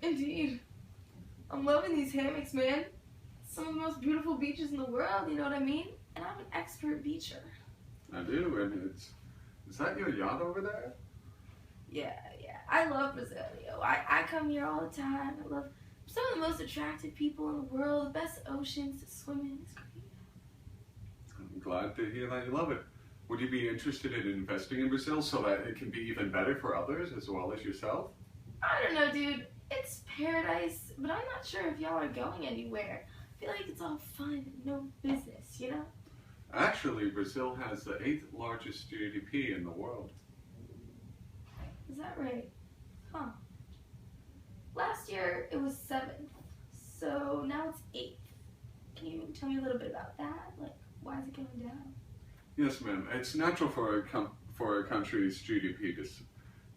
Indeed. I'm loving these hammocks, man. Some of the most beautiful beaches in the world, you know what I mean? And I'm an expert beacher. I do, and is that your yacht over there? Yeah. I love Brazil, yo. I come here all the time. I love some of the most attractive people in the world, the best oceans to swim in. It's great. I'm glad to hear that you love it. Would you be interested in investing in Brazil so that it can be even better for others as well as yourself? I don't know, dude. It's paradise, but I'm not sure if y'all are going anywhere. I feel like it's all fun and no business, you know? Actually, Brazil has the 8th largest GDP in the world. Is that right? Huh. Last year it was 7th, so now it's 8th. Can you tell me a little bit about that? Like, why is it going down? Yes, ma'am. It's natural for a country's GDP to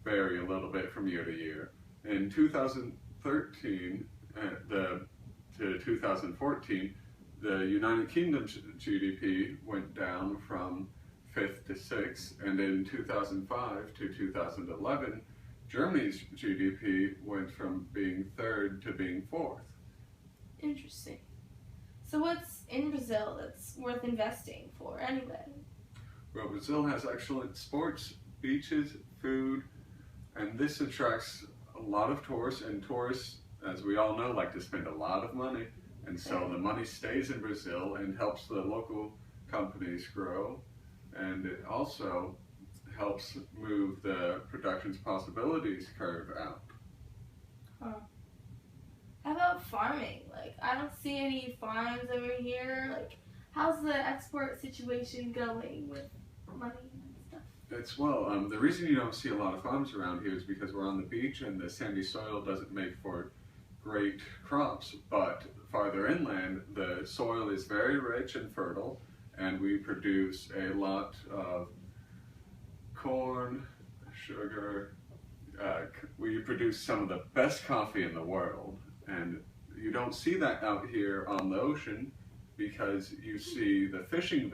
vary a little bit from year to year. In 2013 to 2014, the United Kingdom's GDP went down from 5th to 6th, and in 2005 to 2011, Germany's GDP went from being 3rd to being 4th. Interesting. So what's in Brazil that's worth investing for anyway? Well, Brazil has excellent sports, beaches, food, and this attracts a lot of tourists, and tourists, as we all know, like to spend a lot of money, and so the money stays in Brazil and helps the local companies grow, and it also helps move the production's possibilities curve out. Huh. How about farming? Like, I don't see any farms over here. Like, how's the export situation going with money and stuff? It's the reason you don't see a lot of farms around here is because we're on the beach and the sandy soil doesn't make for great crops, but farther inland the soil is very rich and fertile, and we produce a lot of corn, sugar, we produce some of the best coffee in the world, and you don't see that out here on the ocean because you see the fishing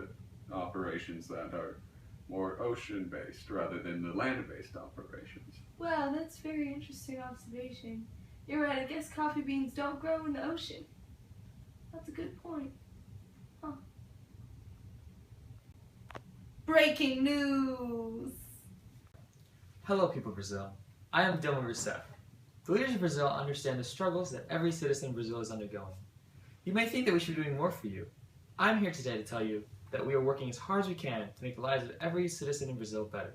operations that are more ocean-based rather than the land-based operations. Well, that's a very interesting observation. You're right, I guess coffee beans don't grow in the ocean. That's a good point. Huh. Breaking news! Hello, people of Brazil. I am Dilma Rousseff. The leaders of Brazil understand the struggles that every citizen in Brazil is undergoing. You may think that we should be doing more for you. I'm here today to tell you that we are working as hard as we can to make the lives of every citizen in Brazil better.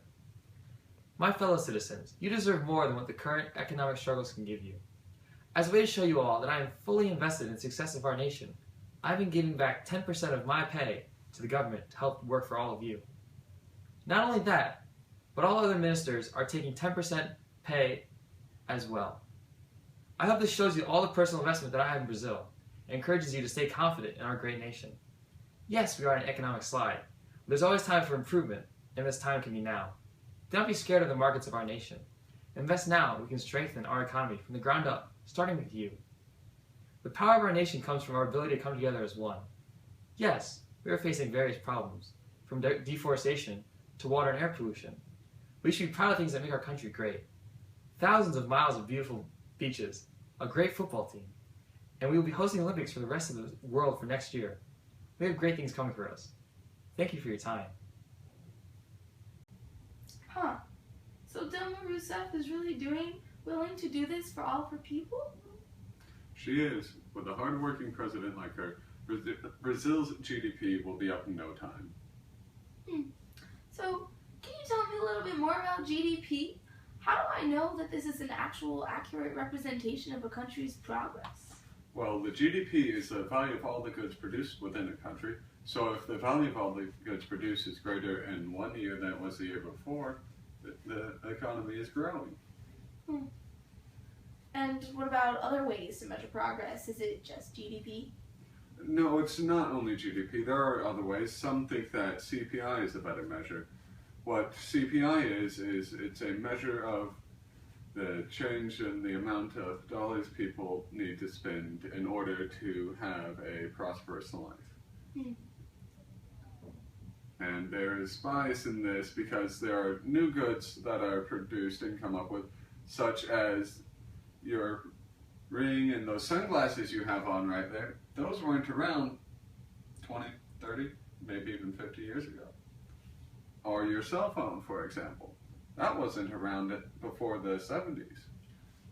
My fellow citizens, you deserve more than what the current economic struggles can give you. As a way to show you all that I am fully invested in the success of our nation, I've been giving back 10% of my pay to the government to help work for all of you. Not only that, but all other ministers are taking 10% pay as well. I hope this shows you all the personal investment that I have in Brazil and encourages you to stay confident in our great nation. Yes, we are on an economic slide, but there's always time for improvement, and this time can be now. Do not be scared of the markets of our nation. Invest now, we can strengthen our economy from the ground up, starting with you. The power of our nation comes from our ability to come together as one. Yes, we are facing various problems, from deforestation to water and air pollution. We should be proud of things that make our country great. Thousands of miles of beautiful beaches, a great football team, and we will be hosting the Olympics for the rest of the world for next year. We have great things coming for us. Thank you for your time. Huh. So Dilma Rousseff is really willing to do this for all of her people? She is. With a hard-working president like her, Brazil's GDP will be up in no time. So, can you tell me a little bit more about GDP? How do I know that this is an actual accurate representation of a country's progress? Well, the GDP is the value of all the goods produced within a country. So if the value of all the goods produced is greater in one year than it was the year before, the economy is growing. And what about other ways to measure progress? Is it just GDP? No, it's not only GDP. There are other ways. Some think that CPI is a better measure. What CPI is it's a measure of the change in the amount of dollars people need to spend in order to have a prosperous life. And there is bias in this because there are new goods that are produced and come up with, such as your ring and those sunglasses you have on right there, those weren't around 20, 30, maybe even 50 years ago. Or your cell phone, for example. That wasn't around before the 70s.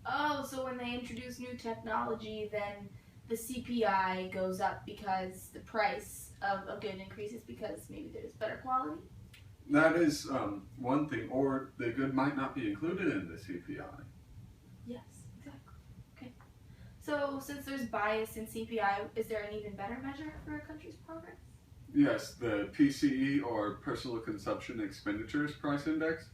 Oh, so when they introduce new technology, then the CPI goes up because the price of a good increases because maybe there's better quality? That is one thing, or the good might not be included in the CPI. Yes, exactly. Okay. So since there's bias in CPI, is there an even better measure for a country's progress? Yes, the PCE, or Personal Consumption Expenditures Price Index.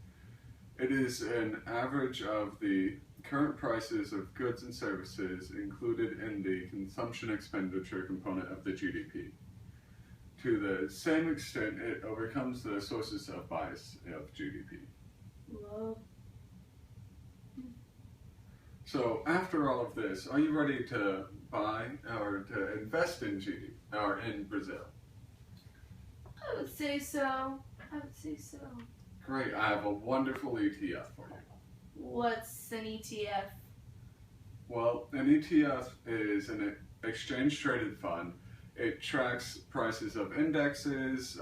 It is an average of the current prices of goods and services included in the consumption expenditure component of the GDP. To the same extent, it overcomes the sources of bias of GDP. Whoa. So after all of this, are you ready to buy or to invest in GDP or in Brazil? I would say so. Great, I have a wonderful ETF for you. What's an ETF? Well, an ETF is an exchange traded fund. It tracks prices of indexes,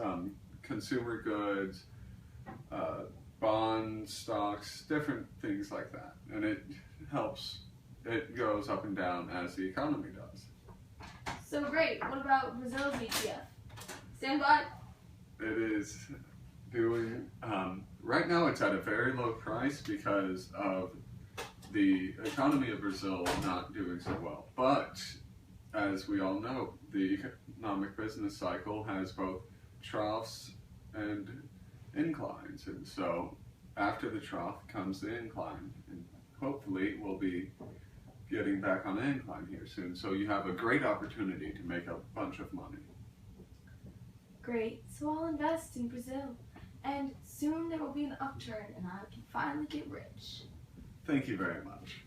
consumer goods, bonds, stocks, different things like that. And it goes up and down as the economy does. So great. What about Brazil's ETF? Stand by. It is doing, right now it's at a very low price because of the economy of Brazil not doing so well. But as we all know, the economic business cycle has both troughs and inclines. And so after the trough comes the incline. And hopefully we'll be getting back on the incline here soon. So you have a great opportunity to make a bunch of money. Great. So I'll invest in Brazil. And soon there will be an upturn and I can finally get rich. Thank you very much.